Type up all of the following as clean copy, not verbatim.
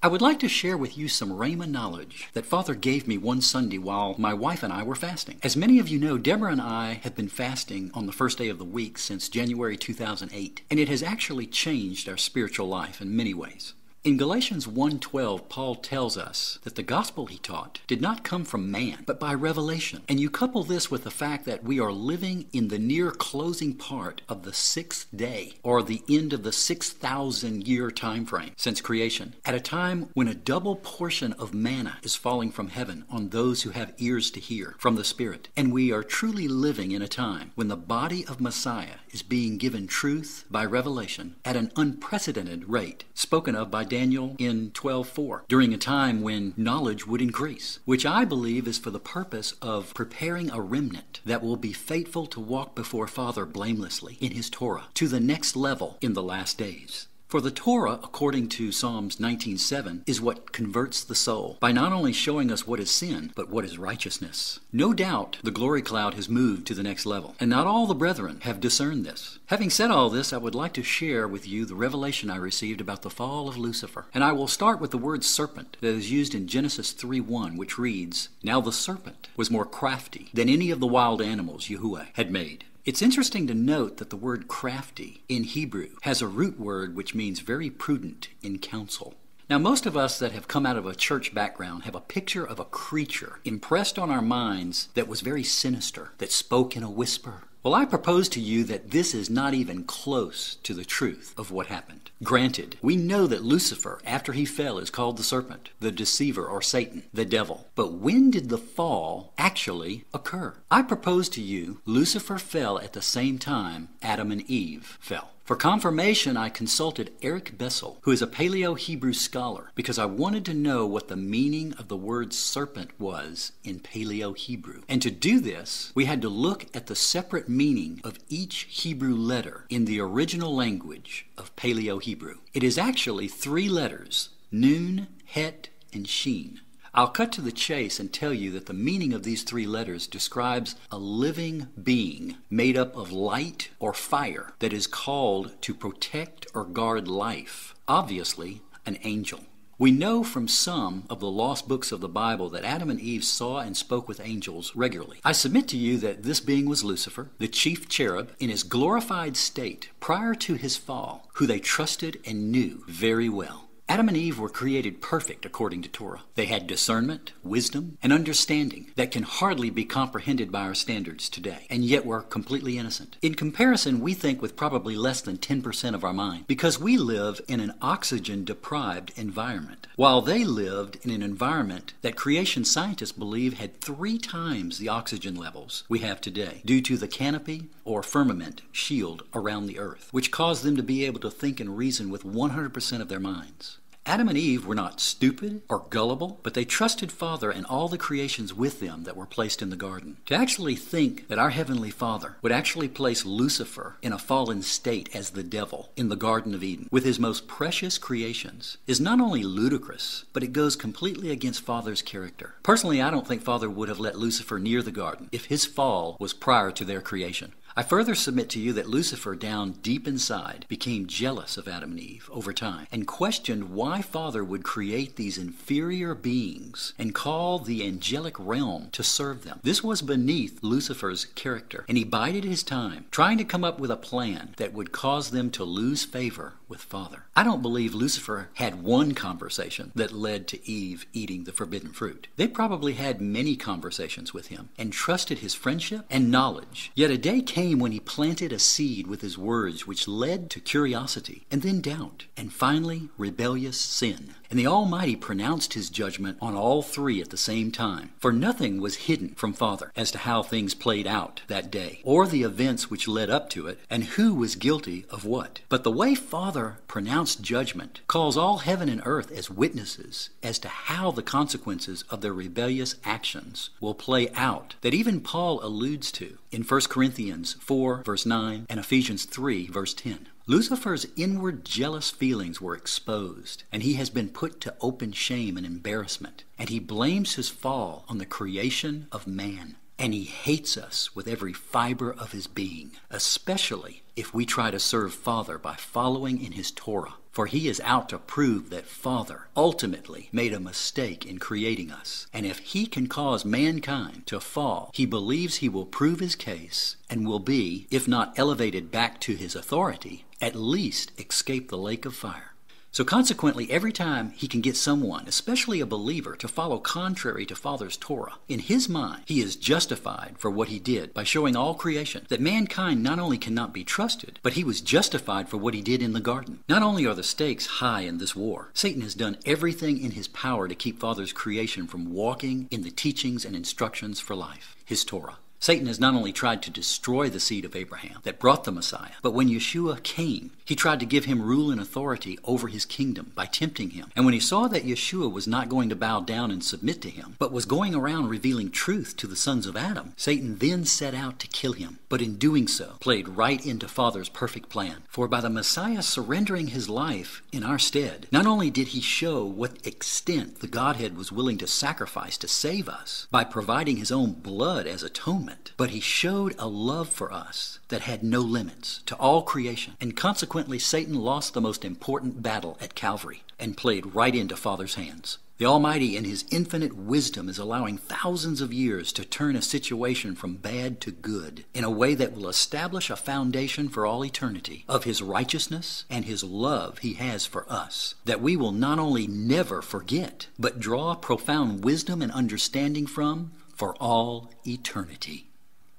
I would like to share with you some Rhema knowledge that Father gave me one Sunday while my wife and I were fasting. As many of you know, Deborah and I have been fasting on the first day of the week since January 2008, and it has actually changed our spiritual life in many ways. In Galatians 1:12, Paul tells us that the gospel he taught did not come from man, but by revelation. And you couple this with the fact that we are living in the near closing part of the sixth day, or the end of the 6,000-year time frame since creation, at a time when a double portion of manna is falling from heaven on those who have ears to hear from the Spirit. And we are truly living in a time when the body of Messiah is being given truth by revelation at an unprecedented rate, spoken of by Daniel in 12:4, during a time when knowledge would increase, which I believe is for the purpose of preparing a remnant that will be faithful to walk before Father blamelessly in his Torah to the next level in the last days. For the Torah, according to Psalms 19:7, is what converts the soul by not only showing us what is sin, but what is righteousness. No doubt the glory cloud has moved to the next level, and not all the brethren have discerned this. Having said all this, I would like to share with you the revelation I received about the fall of Lucifer. And I will start with the word serpent that is used in Genesis 3:1, which reads, "Now the serpent was more crafty than any of the wild animals Yahuwah had made." It's interesting to note that the word crafty in Hebrew has a root word which means very prudent in counsel. Now, most of us that have come out of a church background have a picture of a creature impressed on our minds that was very sinister, that spoke in a whisper. Well, I propose to you that this is not even close to the truth of what happened. Granted, we know that Lucifer, after he fell, is called the serpent, the deceiver or Satan, the devil. But when did the fall actually occur? I propose to you Lucifer fell at the same time Adam and Eve fell. For confirmation, I consulted Eric Bessel, who is a Paleo Hebrew scholar, because I wanted to know what the meaning of the word serpent was in Paleo Hebrew. And to do this, we had to look at the separate meaning of each Hebrew letter in the original language of Paleo Hebrew. It is actually 3 letters, Nun, Het, and Shin. I'll cut to the chase and tell you that the meaning of these 3 letters describes a living being made up of light or fire that is called to protect or guard life. Obviously, an angel. We know from some of the lost books of the Bible that Adam and Eve saw and spoke with angels regularly. I submit to you that this being was Lucifer, the chief cherub, in his glorified state prior to his fall, who they trusted and knew very well. Adam and Eve were created perfect according to Torah. They had discernment, wisdom, and understanding that can hardly be comprehended by our standards today, and yet were completely innocent. In comparison, we think with probably less than 10% of our mind, because we live in an oxygen-deprived environment, while they lived in an environment that creation scientists believe had 3 times the oxygen levels we have today, due to the canopy or firmament shield around the earth, which caused them to be able to think and reason with 100% of their minds. Adam and Eve were not stupid or gullible, but they trusted Father and all the creations with them that were placed in the garden. To actually think that our Heavenly Father would actually place Lucifer in a fallen state as the devil in the Garden of Eden with his most precious creations is not only ludicrous, but it goes completely against Father's character. Personally, I don't think Father would have let Lucifer near the garden if his fall was prior to their creation. I further submit to you that Lucifer, down deep inside, became jealous of Adam and Eve over time and questioned why Father would create these inferior beings and call the angelic realm to serve them. This was beneath Lucifer's character, and he bided his time, trying to come up with a plan that would cause them to lose favor with Father. I don't believe Lucifer had one conversation that led to Eve eating the forbidden fruit. They probably had many conversations with him and trusted his friendship and knowledge. Yet a day came when he planted a seed with his words which led to curiosity and then doubt and finally rebellious sin. And the Almighty pronounced his judgment on all 3 at the same time. For nothing was hidden from Father as to how things played out that day, or the events which led up to it, and who was guilty of what. But the way Father pronounced judgment calls all heaven and earth as witnesses as to how the consequences of their rebellious actions will play out, that even Paul alludes to in 1 Corinthians 4, verse 9, and Ephesians 3, verse 10. Lucifer's inward jealous feelings were exposed, and he has been put to open shame and embarrassment, and he blames his fall on the creation of man. and he hates us with every fiber of his being, especially if we try to serve Father by following in his Torah. For he is out to prove that Father ultimately made a mistake in creating us. And if he can cause mankind to fall, he believes he will prove his case and will be, if not elevated back to his authority, at least escape the lake of fire. So consequently, every time he can get someone, especially a believer, to follow contrary to Father's Torah, in his mind, he is justified for what he did by showing all creation that mankind not only cannot be trusted, but he was justified for what he did in the garden. Not only are the stakes high in this war, Satan has done everything in his power to keep Father's creation from walking in the teachings and instructions for life, his Torah. Satan has not only tried to destroy the seed of Abraham that brought the Messiah, but when Yeshua came, he tried to give him rule and authority over his kingdom by tempting him. And when he saw that Yeshua was not going to bow down and submit to him, but was going around revealing truth to the sons of Adam, Satan then set out to kill him, but in doing so, played right into Father's perfect plan. For by the Messiah surrendering his life in our stead, not only did he show what extent the Godhead was willing to sacrifice to save us by providing his own blood as atonement, but he showed a love for us that had no limits to all creation. And consequently, Satan lost the most important battle at Calvary and played right into Father's hands. The Almighty, in his infinite wisdom, is allowing thousands of years to turn a situation from bad to good in a way that will establish a foundation for all eternity of his righteousness and his love he has for us, that we will not only never forget, but draw profound wisdom and understanding from for all eternity.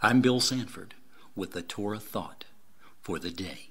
I'm Bill Sanford with the Torah Thought for the day.